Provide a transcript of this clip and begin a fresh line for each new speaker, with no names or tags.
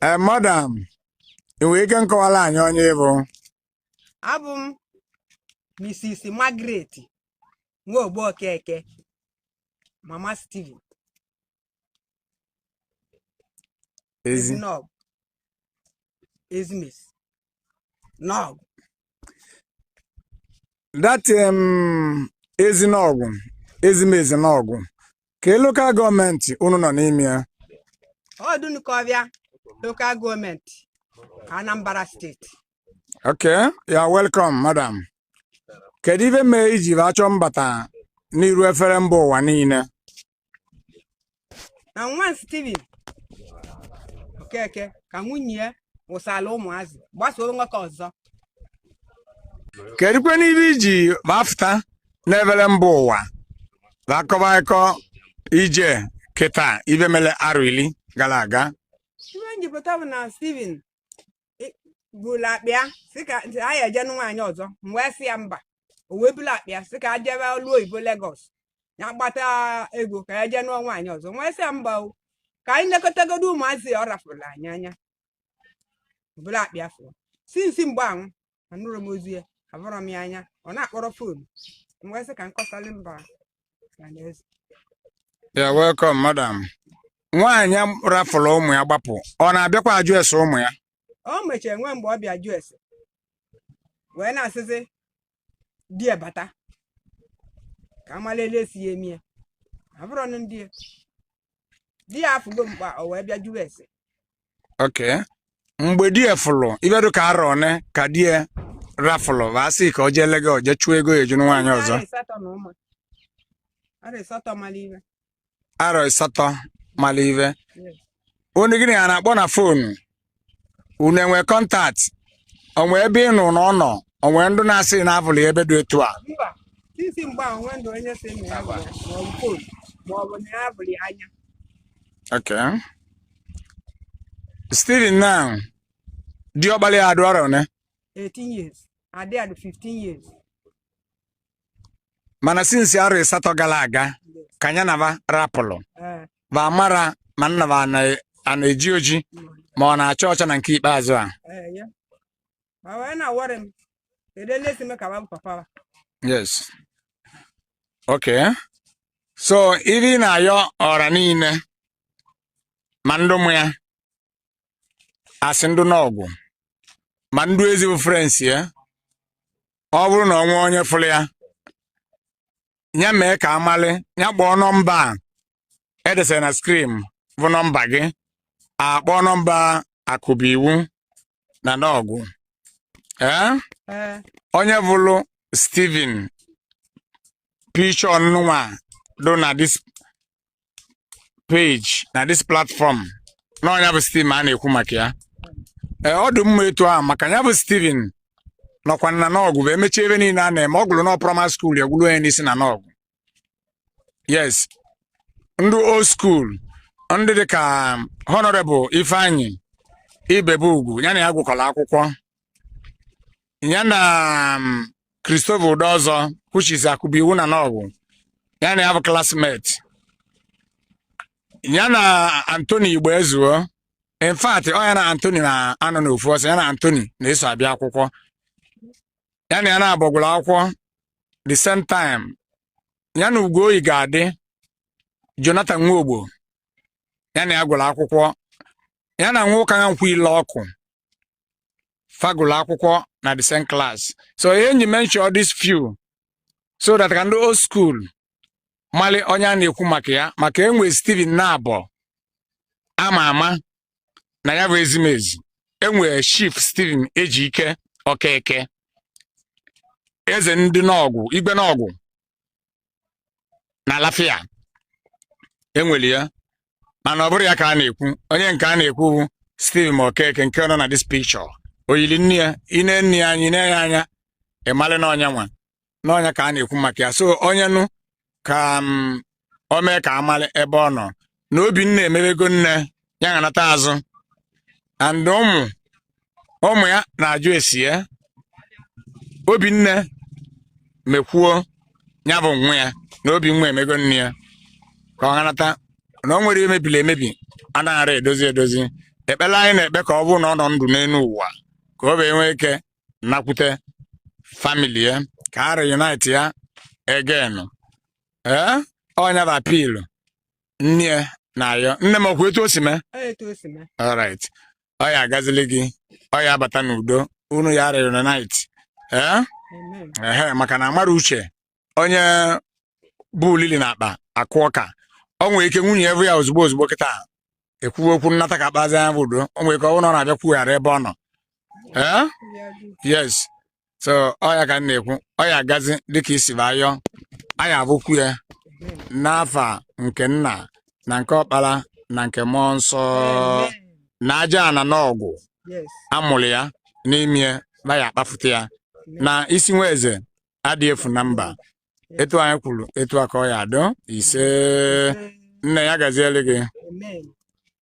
Madam, we can call on your neighbor.
Abum Mrs. Margaret. Ngogbo keke. Mama Steven. Is no. Is Miss. No.
That is Nawgu. Is Miss Nawgu. Ke local government unu no n'ime.
Odunukovia local government. Anambra State.
Okay, you are welcome, madam. Kedu ife mee iji achọ mbata n'iru efere mba ụwa niile?
Na nwa Steven. Okeke ka nwunye ụsala ụmụazị gbasoo nwoke ọzọ.
Kedu kwen ife iji bafta n'efere mba ụwa? Bakọba ịkọ ije kịta ife mele arụili gara aga.
Iwe njipụta bụ na Steven bụrụ akpịa sị ka anyị eje nwaanyị ọzọ wee sị ya mba o wee bụrụ akpịa sị ka jebe olu oyibo Lagos ya gbata ego ka ya jee nụọ nwaanyị ọzọ wee sị ya mba o ka anyị nekọtagodo ụmụazị ọ rafụrụ anyị anya bụrụ akpịa fụrụ si mgbe ahụ anụrụ m ozi ya abụrọ m ya anya ọ na-akpọrọ foonu wee sị ka nkọsalị mba.
You're welcome, madam. Nwaanyị rafụrụ ụmụ ya gbapụ ọ na-abịakwa ajụ ese ụmụ ya?
O mechara nwe mgbe ọ bịa jụ ese wee na-asịsị di bata ka amalele si ya emie abụrụ ndị di ya afụgo mkpa o wee bịa jụ ese.
Okay. Mgbe di fụrụ ibedu ka arọ one ka di rafụrụ vasị ka o jee Lagos je chụọ ego eju nwaanyị ọzọ. Arọ ịsatọ malive. Onye gịnị a na-akpọ na fonu? Unu enwe kọntaktị? Onwe ebe ị nọ n'ọnọ? Onwe ndụ na-asị na afụlụ ebe dị etu a?
Sisi mgbe ahụ nwe ndụ onye si na ya bụ maọbụ fonu maọbụ na ya bụrụ anya.
Okay. Steven now, di ọgbalị ya adụ ọrụ ne?
18 years. Adị adụ 15 years.
Mana sinsi arọ ịsatọ gara aga ka anya na va rapụlụ va mara ma nna va na-eji oji ma ọ na-acha ọcha na nke ikpeazụ a. Yes. Okay. So iri na-ayọ ọra niile ma ndụ mụ ya asị ndụ Nawgu ma ndụ ezigbo frens ya ọ bụrụ na ọnwa onye fụrụ ya ya mee ka amali ya kpọọ nọmba a edesere na skrin bụ nọmba gị akpọọ nọmba akụba iwu na Nawgu onye bụrụ Steven pichon nwa do na this page na this platform na onye bụ Steven a na-ekwu maka ya ọ dị mma etu a maka ya bụ Steven nọkwa na Nawgu bụ emechi ebe niile a na-eme ọ gụrụ na primary school ya gwụrụ onye n'isi na Nawgu. Yes, ndị old school ndị dị ka Honorable Ifeanyi Ibebugwu ya na ya gụkọrọ akwụkwọ ya na Christopher Udozọ kwuchizi akụba iwu na Nawgu ya na ya bụ classmate ya na Anthony Igbo Ezuo. In fact ọ ya na Anthony na-anọ n'ofu ọsọ ya na Anthony na-eso abịa akwụkwọ ya na ya na-agbagwụrụ akwụkwọ the same time ya na Ugoyi ga-adị Jonathan Nwogbo ya na ya gụrụ akwụkwọ ya na nwoke ya nkwụ ile ọkụ fagụrụ akwụkwọ na the same class. So enyi mention all these few so that ka ndị old school mali onye a na-ekwu maka ya maka enwe Steven na-abọ ama ama na ya bụ ezimezi enwe Chief Steven Ejike Okeke eze ndị Nawgu igwe Nawgu na Lafia enwere ya mana ọ bụrụ ya ka a na-ekwu onye nke a na-ekwu bụ Steven Okeke nke nọ na this picture oyili nne ya ine nne ya anyị na-enye anya ịmalị na ọnya nwa na ọnya ka a na-ekwu maka ya. So onye nụ ka o mee ka amalị ebe ọ nọ na Obinna emebego nne ya nganata azụ and ụmụ ya na-ajụ esi ya Obinna mekwuo ya bụ nwa ya na Obinna emego nne ya ka ọ nganata na o nwere emebili emebi anaghara edozi ekpere anyị na-ekpe ka ọ bụrụ na ọ nọ ndụ n'elu ụwa ka o wee nwee ike nakwute family ya ka a reunite ya again. Ọnya bụ apil nne ya na-ayọ nne m ọkwa etu o si mee. Alright, ọ ya agazili gị, ọ ya abata n'udo, unu ya reunite maka na amara uche onye bụ lili na akpa akụ ọka, ọ nwere ike nwunye evu ya ozugbo ozugbo kịta ekwuwe okwu nnata ka akpazi anya bụ udo, o nwere ike ọ bụrụ na ọ na-abịa kwughara ebe ọ nọ. Yes, so ọ ya ka m na-ekwu, ọ ya agazi dịka isi ayọ, anyị abụkwu ya n'afa nke nna na nke ọkpara na nke mmụọ nsọ na aja ana n'ọgwụ amụrụ ya n'ime ya akpafute ya na isi nwa eze adịghị efu na mba. Etu anyị kwuru etu a ka ọ ya adọ ise. Nne ya gaziele gị.